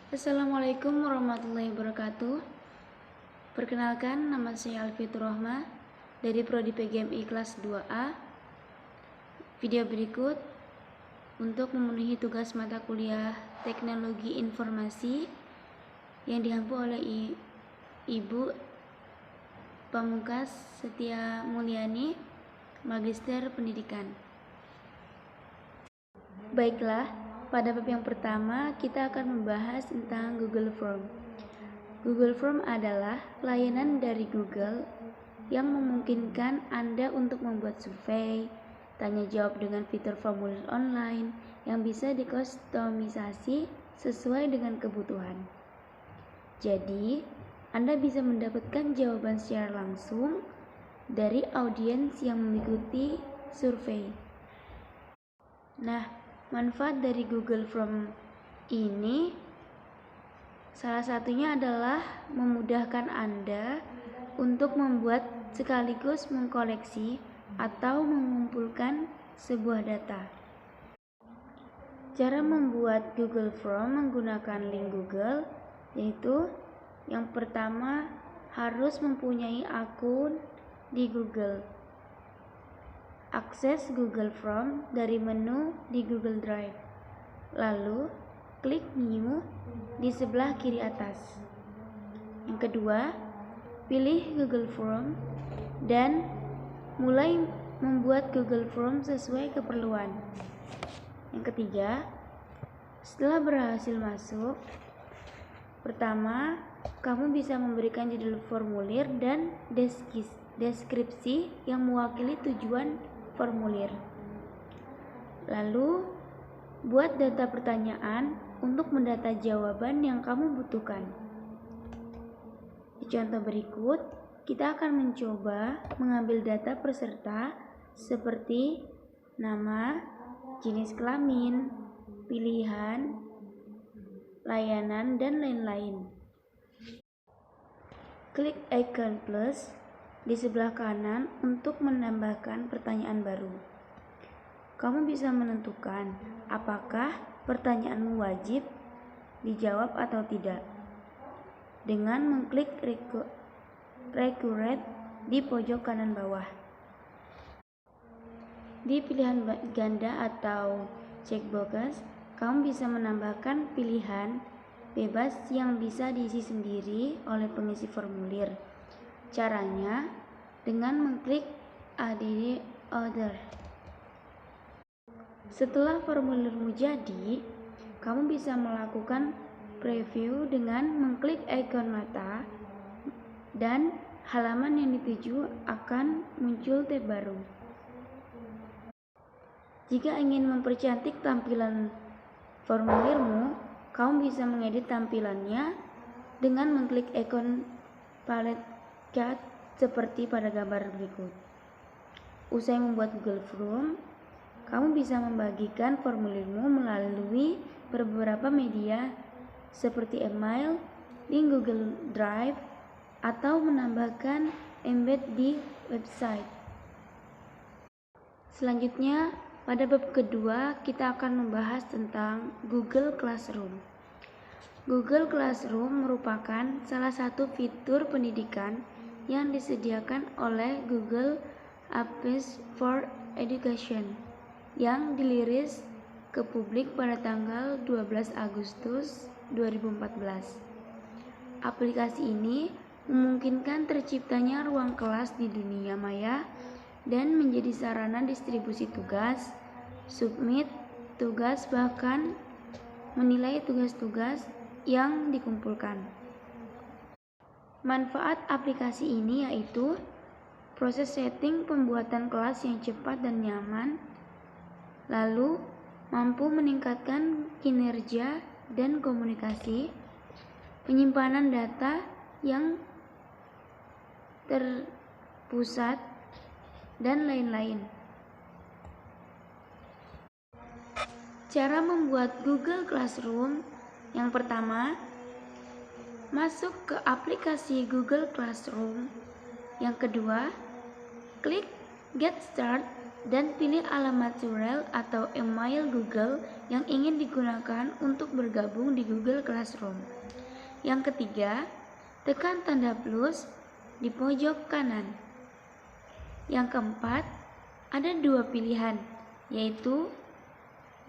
Assalamualaikum warahmatullahi wabarakatuh. Perkenalkan, nama saya Alfitur Rohma dari Prodi PGMI kelas 2A. Video berikut untuk memenuhi tugas mata kuliah Teknologi Informasi yang diampu oleh Ibu Pamungkas Setia Mulyani, Magister Pendidikan. Baiklah, pada bab yang pertama kita akan membahas tentang Google Form. Google Form adalah layanan dari Google yang memungkinkan Anda untuk membuat survei, tanya jawab dengan fitur formulir online yang bisa dikustomisasi sesuai dengan kebutuhan. Jadi, Anda bisa mendapatkan jawaban secara langsung dari audiens yang mengikuti survei. Nah, manfaat dari Google Form ini salah satunya adalah memudahkan Anda untuk membuat sekaligus mengkoleksi atau mengumpulkan sebuah data. Cara membuat Google Form menggunakan link Google yaitu yang pertama harus mempunyai akun di Google. Akses Google Form dari menu di Google Drive. Lalu, klik New di sebelah kiri atas. Yang kedua, pilih Google Form dan mulai membuat Google Form sesuai keperluan. Yang ketiga, setelah berhasil masuk, pertama, kamu bisa memberikan judul formulir dan deskripsi yang mewakili tujuan formulir. Lalu, buat data pertanyaan untuk mendata jawaban yang kamu butuhkan. Di contoh berikut, kita akan mencoba mengambil data peserta seperti nama, jenis kelamin, pilihan, layanan, dan lain-lain. Klik icon plus di sebelah kanan untuk menambahkan pertanyaan baru. Kamu bisa menentukan apakah pertanyaanmu wajib dijawab atau tidak dengan mengklik recurrent di pojok kanan bawah. Di pilihan ganda atau checkbox, kamu bisa menambahkan pilihan bebas yang bisa diisi sendiri oleh pengisi formulir. Caranya dengan mengklik Add Other. Setelah formulirmu jadi, kamu bisa melakukan preview dengan mengklik ikon mata dan halaman yang dituju akan muncul tab baru. Jika ingin mempercantik tampilan formulirmu, kamu bisa mengedit tampilannya dengan mengklik ikon palette cat seperti pada gambar berikut. Usai membuat Google Form, kamu bisa membagikan formulirmu melalui beberapa media seperti email, link Google Drive, atau menambahkan embed di website. Selanjutnya, pada bab kedua kita akan membahas tentang Google Classroom. Google Classroom merupakan salah satu fitur pendidikan yang disediakan oleh Google Apps for Education yang dirilis ke publik pada tanggal 12 Agustus 2014. Aplikasi ini memungkinkan terciptanya ruang kelas di dunia maya dan menjadi sarana distribusi tugas, submit tugas, bahkan menilai tugas-tugas yang dikumpulkan. Manfaat aplikasi ini yaitu proses setting pembuatan kelas yang cepat dan nyaman, lalu mampu meningkatkan kinerja dan komunikasi, penyimpanan data yang terpusat, dan lain-lain. Cara membuat Google Classroom: yang pertama, masuk ke aplikasi Google Classroom. Yang kedua, klik Get Start dan pilih alamat URL atau email Google yang ingin digunakan untuk bergabung di Google Classroom. Yang ketiga, tekan tanda plus di pojok kanan. Yang keempat, ada dua pilihan, yaitu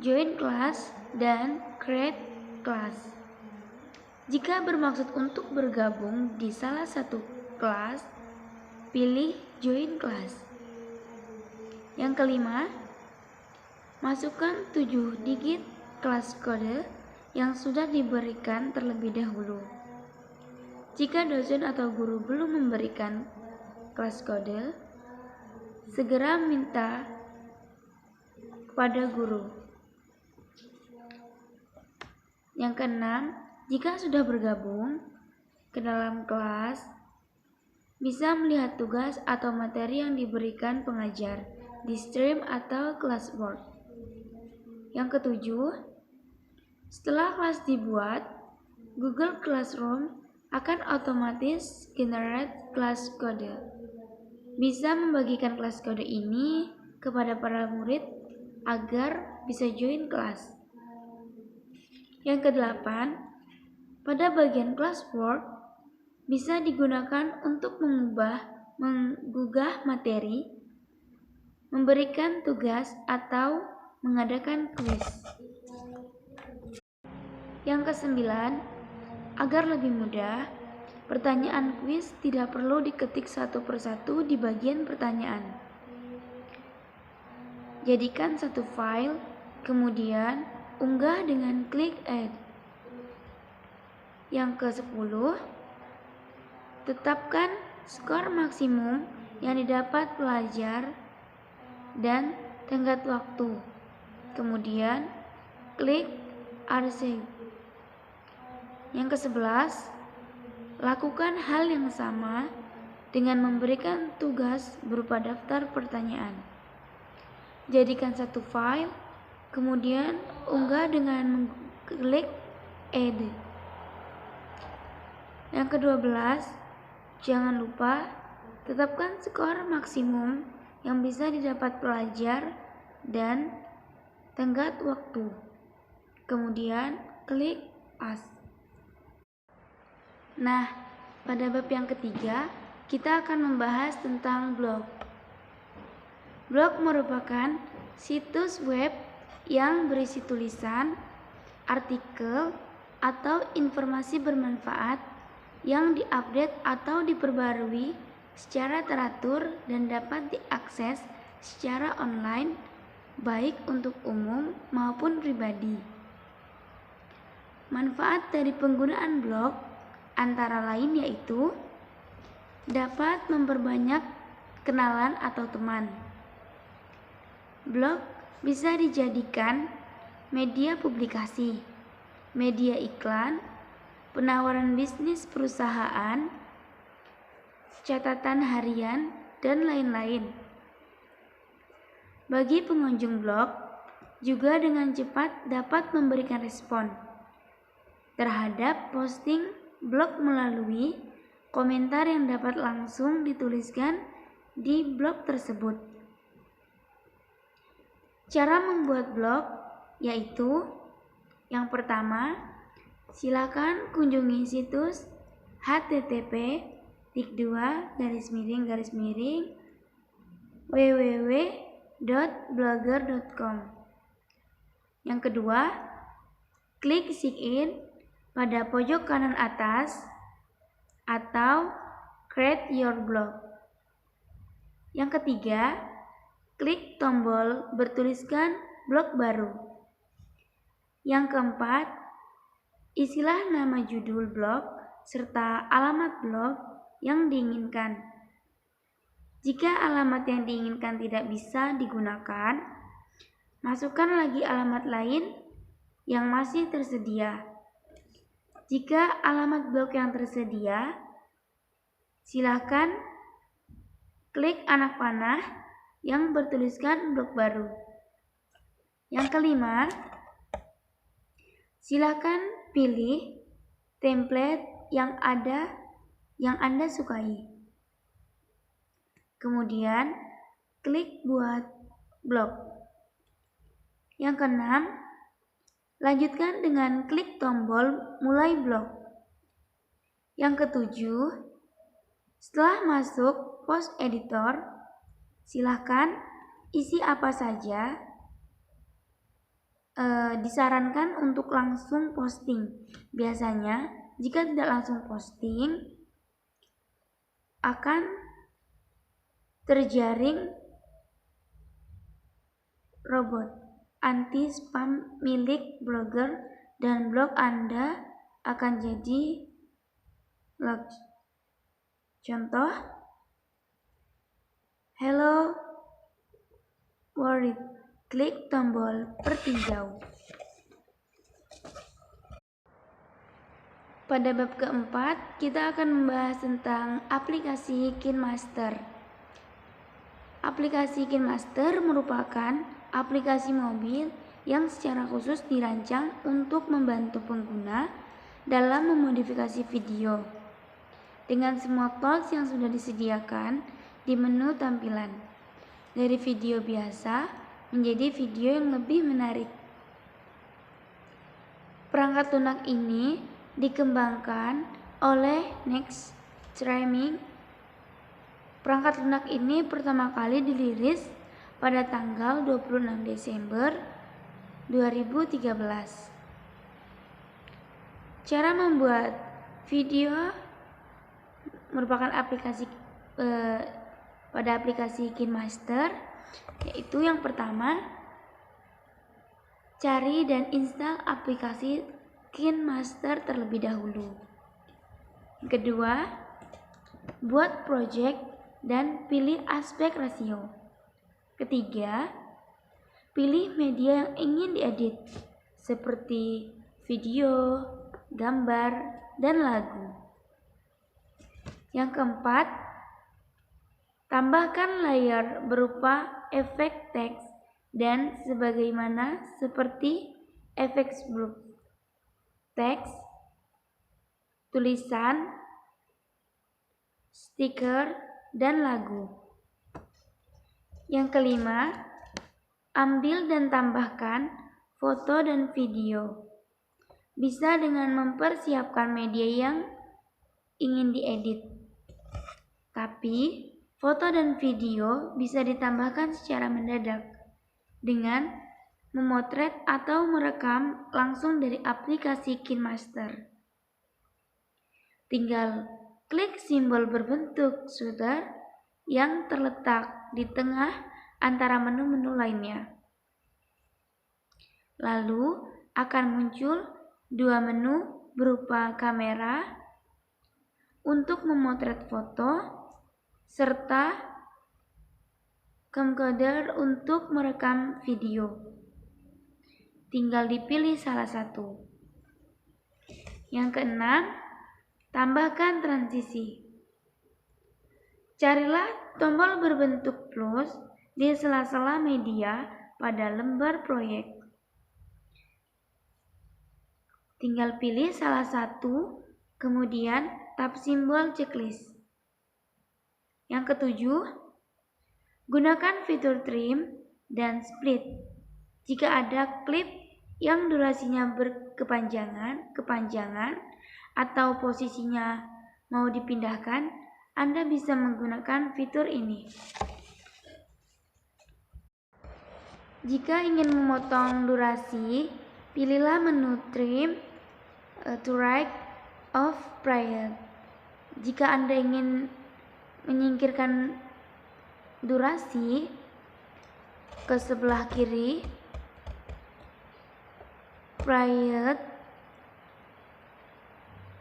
Join Class dan Create Class. Jika bermaksud untuk bergabung di salah satu kelas, pilih Join Class. Yang kelima, masukkan 7 digit kelas kode yang sudah diberikan terlebih dahulu. Jika dosen atau guru belum memberikan kelas kode, segera minta kepada guru. Yang keenam, jika sudah bergabung ke dalam kelas, bisa melihat tugas atau materi yang diberikan pengajar di stream atau classboard. Yang ketujuh, setelah kelas dibuat, Google Classroom akan otomatis generate kelas kode. Bisa membagikan kelas kode ini kepada para murid agar bisa join kelas. Yang kedelapan, pada bagian classboard bisa digunakan untuk menggugah materi, memberikan tugas, atau mengadakan kuis. Yang kesembilan, agar lebih mudah, pertanyaan kuis tidak perlu diketik satu persatu di bagian pertanyaan. Jadikan satu file, kemudian unggah dengan klik Add. Yang ke-10, tetapkan skor maksimum yang didapat pelajar dan tenggat waktu. Kemudian klik Archive. Yang ke-11, lakukan hal yang sama dengan memberikan tugas berupa daftar pertanyaan. Jadikan satu file, kemudian unggah dengan klik Add. Yang ke-12, jangan lupa tetapkan skor maksimum yang bisa didapat pelajar dan tenggat waktu. Kemudian klik As. Nah, pada bab yang ketiga, kita akan membahas tentang blog. Blog merupakan situs web yang berisi tulisan, artikel, atau informasi bermanfaat yang diupdate atau diperbarui secara teratur dan dapat diakses secara online, baik untuk umum maupun pribadi. Manfaat dari penggunaan blog antara lain yaitu dapat memperbanyak kenalan atau teman. Blog bisa dijadikan media publikasi, media iklan, penawaran bisnis perusahaan, catatan harian, dan lain-lain. Bagi pengunjung blog, juga dengan cepat dapat memberikan respon terhadap posting blog melalui komentar yang dapat langsung dituliskan di blog tersebut. Cara membuat blog yaitu yang pertama, silakan kunjungi situs http://www.blogger.com. Yang kedua, klik sign in pada pojok kanan atas atau create your blog. Yang ketiga, klik tombol bertuliskan blog baru. Yang keempat, isilah nama judul blog serta alamat blog yang diinginkan. Jika alamat yang diinginkan tidak bisa digunakan, masukkan lagi alamat lain yang masih tersedia. Jika alamat blog yang tersedia, silakan klik anak panah yang bertuliskan blog baru. Yang kelima, silakan pilih template yang Anda sukai. Kemudian, klik buat blog. Yang keenam, lanjutkan dengan klik tombol mulai blog. Yang ketujuh, setelah masuk post editor, silahkan isi apa saja. Disarankan untuk langsung posting. Biasanya jika tidak langsung posting akan terjaring robot anti spam milik blogger dan blog Anda akan jadi locked. Contoh, hello world, klik tombol pertinjau. Pada bab keempat, kita akan membahas tentang aplikasi KineMaster. Aplikasi KineMaster merupakan aplikasi mobil yang secara khusus dirancang untuk membantu pengguna dalam memodifikasi video dengan semua tools yang sudah disediakan di menu tampilan, dari video biasa menjadi video yang lebih menarik. Perangkat lunak ini dikembangkan oleh Next Streaming. Perangkat lunak ini pertama kali dirilis pada tanggal 26 Desember 2013. Cara membuat video merupakan pada aplikasi KineMaster, yaitu yang pertama, cari dan install aplikasi KineMaster terlebih dahulu. Yang kedua, buat project dan pilih aspek rasio. Ketiga, pilih media yang ingin diedit seperti video, gambar, dan lagu. Yang keempat, tambahkan layer berupa efek teks dan sebagaimana seperti efek blur, teks, tulisan, stiker, dan lagu. Yang kelima, ambil dan tambahkan foto dan video. Bisa dengan mempersiapkan media yang ingin diedit. Tapi, foto dan video bisa ditambahkan secara mendadak dengan memotret atau merekam langsung dari aplikasi KineMaster. Tinggal klik simbol berbentuk shooter yang terletak di tengah antara menu-menu lainnya. Lalu akan muncul dua menu berupa kamera untuk memotret foto serta camcorder untuk merekam video. Tinggal dipilih salah satu. Yang keenam, tambahkan transisi. Carilah tombol berbentuk plus di sela-sela media pada lembar proyek. Tinggal pilih salah satu, kemudian tap simbol checklist. Yang ketujuh, gunakan fitur trim dan split. Jika ada klip yang durasinya berkepanjangan, atau posisinya mau dipindahkan, Anda bisa menggunakan fitur ini. Jika ingin memotong durasi, pilihlah menu trim to right of prior. Jika Anda ingin menyingkirkan durasi ke sebelah kiri, prior,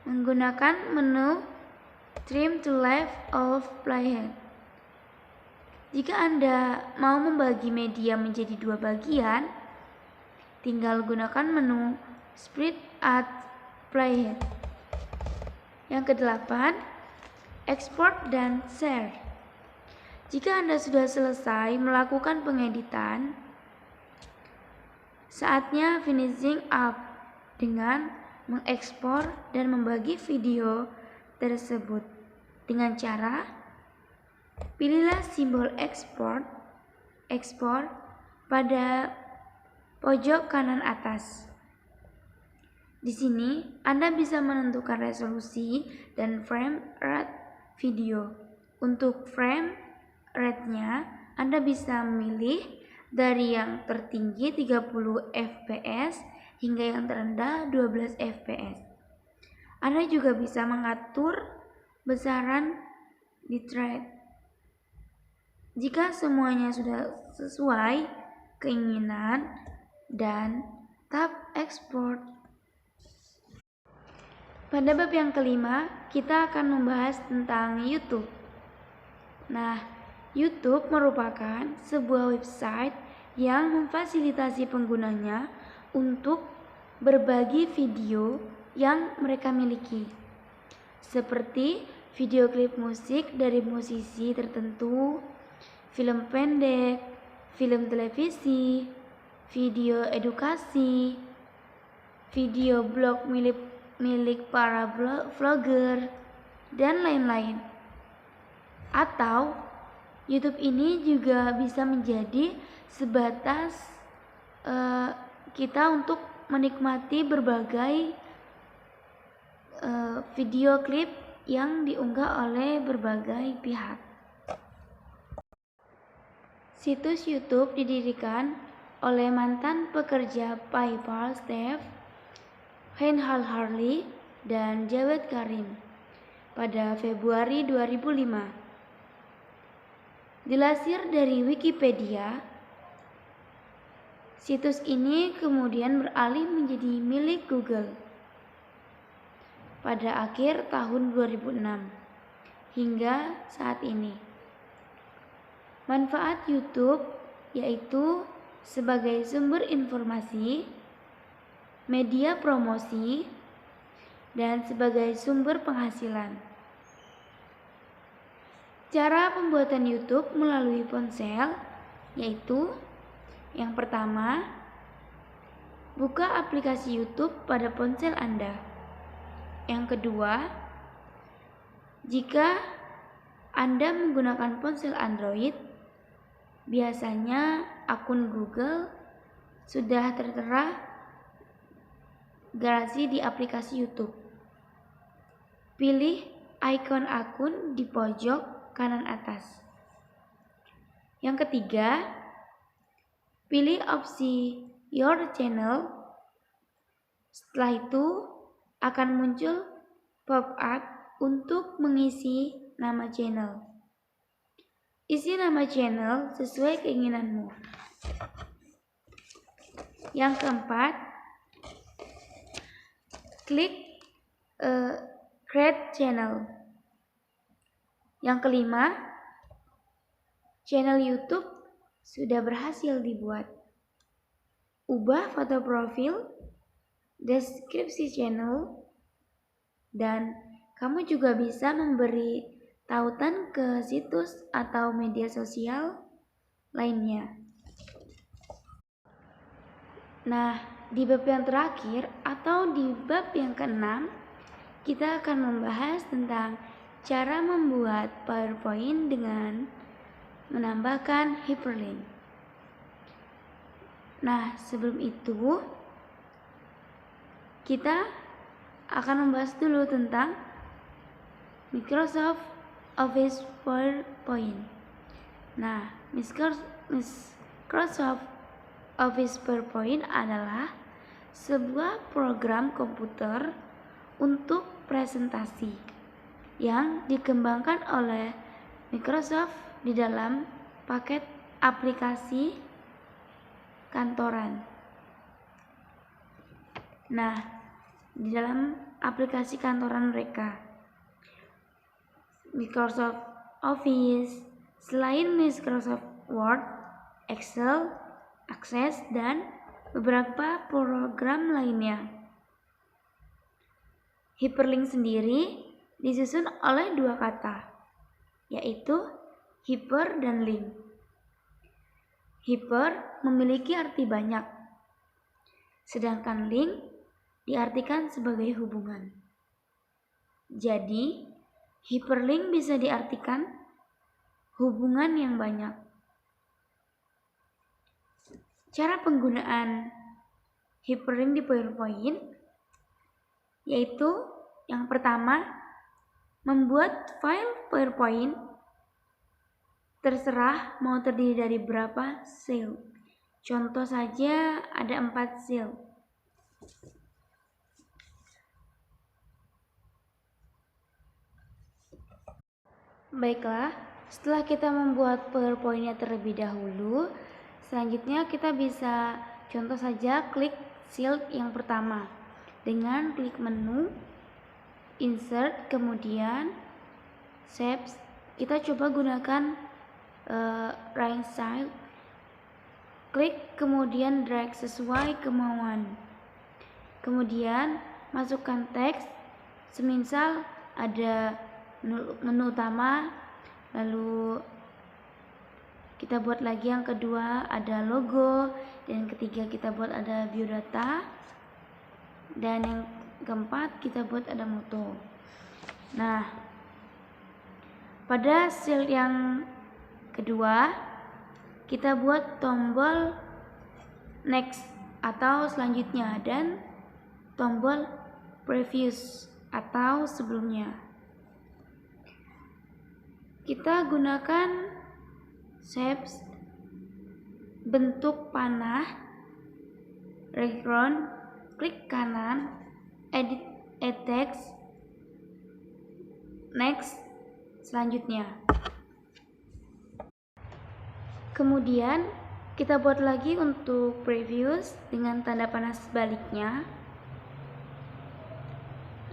menggunakan menu trim to left of playhead. Jika Anda mau membagi media menjadi dua bagian, tinggal gunakan menu split at playhead. Yang kedelapan, export dan share. Jika Anda sudah selesai melakukan pengeditan, saatnya finishing up dengan mengekspor dan membagi video tersebut dengan cara pilihlah simbol export pada pojok kanan atas. Di sini Anda bisa menentukan resolusi dan frame rate video. Untuk frame rate-nya, Anda bisa memilih dari yang tertinggi 30 fps hingga yang terendah 12 fps. Anda juga bisa mengatur besaran bitrate. Jika semuanya sudah sesuai keinginan, dan tap export. Pada bab yang kelima, kita akan membahas tentang YouTube. Nah, YouTube merupakan sebuah website yang memfasilitasi penggunanya untuk berbagi video yang mereka miliki, seperti video klip musik dari musisi tertentu, film pendek, film televisi, video edukasi, video blog milik para vlogger, dan lain-lain. Atau YouTube ini juga bisa menjadi sebatas kita untuk menikmati berbagai video klip yang diunggah oleh berbagai pihak. Situs YouTube didirikan oleh mantan pekerja PayPal Steve Harley dan Jawed Karim pada Februari 2005. Dilansir dari Wikipedia, situs ini kemudian beralih menjadi milik Google pada akhir tahun 2006 hingga saat ini. Manfaat YouTube yaitu sebagai sumber informasi, media promosi, dan sebagai sumber penghasilan. Cara pembuatan YouTube melalui ponsel yaitu yang pertama, buka aplikasi YouTube pada ponsel Anda. Yang kedua, jika Anda menggunakan ponsel Android, biasanya akun Google sudah tertera garasi di aplikasi YouTube. Pilih ikon akun di pojok kanan atas. Yang ketiga, pilih opsi Your Channel. Setelah itu akan muncul pop-up untuk mengisi nama channel. Isi nama channel sesuai keinginanmu. Yang keempat, klik Create Channel. Yang kelima, channel YouTube sudah berhasil dibuat. Ubah foto profil, deskripsi channel, dan kamu juga bisa memberi tautan ke situs atau media sosial lainnya. Nah, di bab yang terakhir atau di bab yang keenam, kita akan membahas tentang cara membuat PowerPoint dengan menambahkan hyperlink. Nah, sebelum itu kita akan membahas dulu tentang Microsoft Office PowerPoint. Nah, Microsoft Office PowerPoint adalah sebuah program komputer untuk presentasi yang dikembangkan oleh Microsoft di dalam paket aplikasi kantoran. Nah, di dalam aplikasi kantoran mereka, Microsoft Office, selain Microsoft Word, Excel, Access, dan beberapa program lainnya. Hyperlink sendiri disusun oleh dua kata, yaitu hyper dan link. Hyper memiliki arti banyak, sedangkan link diartikan sebagai hubungan. Jadi, hyperlink bisa diartikan hubungan yang banyak. cara penggunaan hyperlink di PowerPoint yaitu yang pertama, membuat file PowerPoint terserah mau terdiri dari berapa sel. Contoh saja ada 4 sel. Baiklah, setelah kita membuat PowerPoint-nya terlebih dahulu, selanjutnya kita bisa contoh saja klik sel yang pertama dengan klik menu insert, kemudian shapes. Kita coba gunakan right side, klik kemudian drag sesuai kemauan, kemudian masukkan teks, semisal ada menu utama, lalu kita buat lagi yang kedua ada logo, dan yang ketiga kita buat ada view data, dan yang keempat kita buat ada moto. Nah, pada sel yang kedua kita buat tombol next atau selanjutnya dan tombol previous atau sebelumnya. Kita gunakan shapes bentuk panah, background, klik kanan, edit text, next, selanjutnya. Kemudian kita buat lagi untuk previous dengan tanda panah sebaliknya,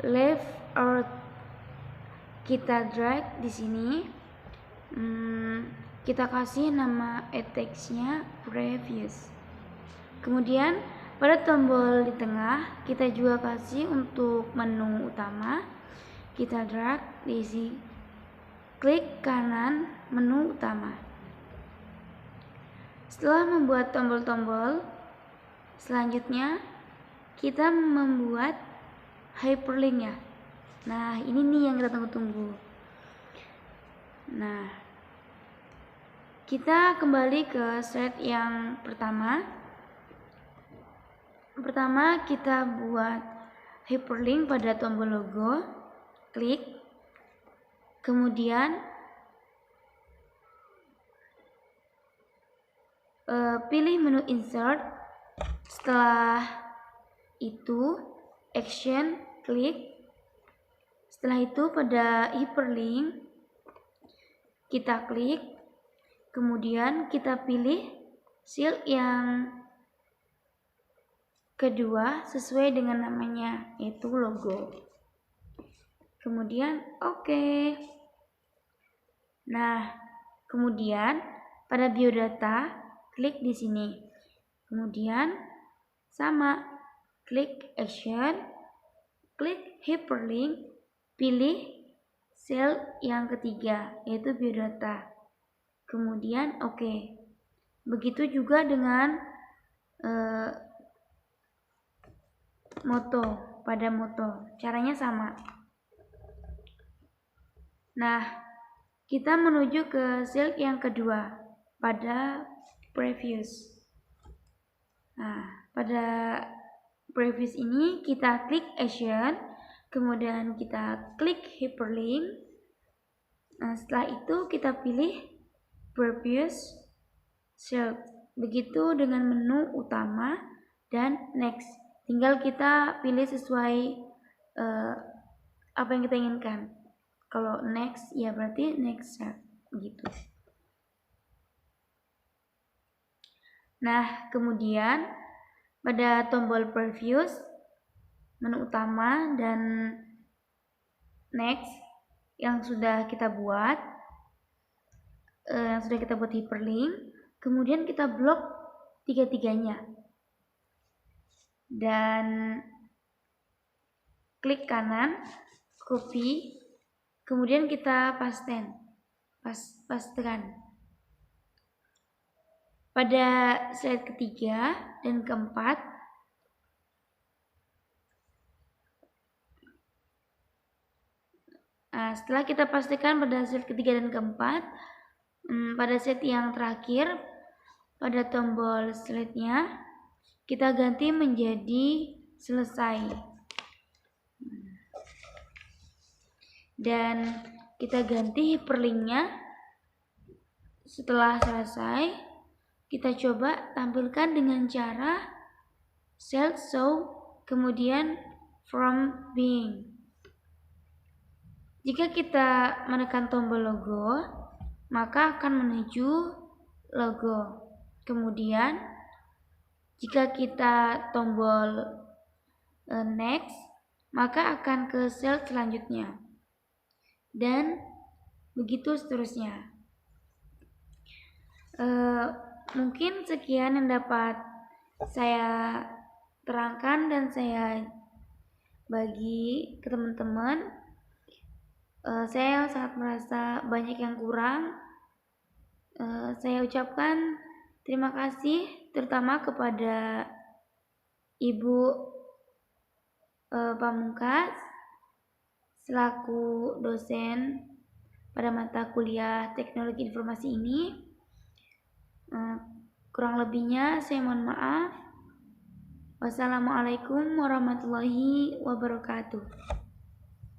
left or kita drag di sini. Kita kasih nama text-nya previous. Kemudian pada tombol di tengah kita juga kasih untuk menu utama. Kita drag di sini, klik kanan menu utama. Setelah membuat tombol-tombol, selanjutnya kita membuat hyperlink ya. Nah, ini nih yang kita tunggu-tunggu. Nah, kita kembali ke slide yang pertama. Pertama kita buat hyperlink pada tombol logo, klik, kemudian pilih menu insert, setelah itu action, klik, setelah itu pada hyperlink kita klik, kemudian kita pilih sel yang kedua sesuai dengan namanya, yaitu logo. Kemudian oke. Nah, kemudian pada biodata klik di sini. Kemudian sama, klik action, klik hyperlink, pilih sel yang ketiga yaitu biodata. Kemudian oke. Begitu juga dengan moto, pada moto caranya sama. Nah, kita menuju ke sel yang kedua pada previous. Nah, pada previous ini kita klik action, kemudian kita klik hyperlink. Nah, setelah itu kita pilih previous sel. Begitu dengan menu utama dan next. Tinggal kita pilih sesuai apa yang kita inginkan. Kalau next ya berarti next sel gitu. Nah, kemudian pada tombol previous, menu utama dan next yang sudah kita buat, hyperlink, kemudian kita blok tiga-tiganya dan klik kanan, copy, kemudian kita pastekan. Pada slide ketiga dan keempat, setelah kita pastikan pada slide ketiga dan keempat, pada slide yang terakhir, pada tombol slide-nya kita ganti menjadi selesai. Dan kita ganti hyperlink-nya. Setelah selesai, kita coba tampilkan dengan cara self show, kemudian from being. Jika kita menekan tombol logo, maka akan menuju logo. Kemudian, jika kita tombol next, maka akan ke sel selanjutnya. Dan begitu seterusnya. Mungkin sekian yang dapat saya terangkan dan saya bagi ke teman-teman. Saya sangat merasa banyak yang kurang. Saya ucapkan terima kasih terutama kepada Ibu Pamungkas selaku dosen pada mata kuliah Teknologi Informasi ini. Kurang lebihnya saya mohon maaf. Wassalamualaikum warahmatullahi wabarakatuh.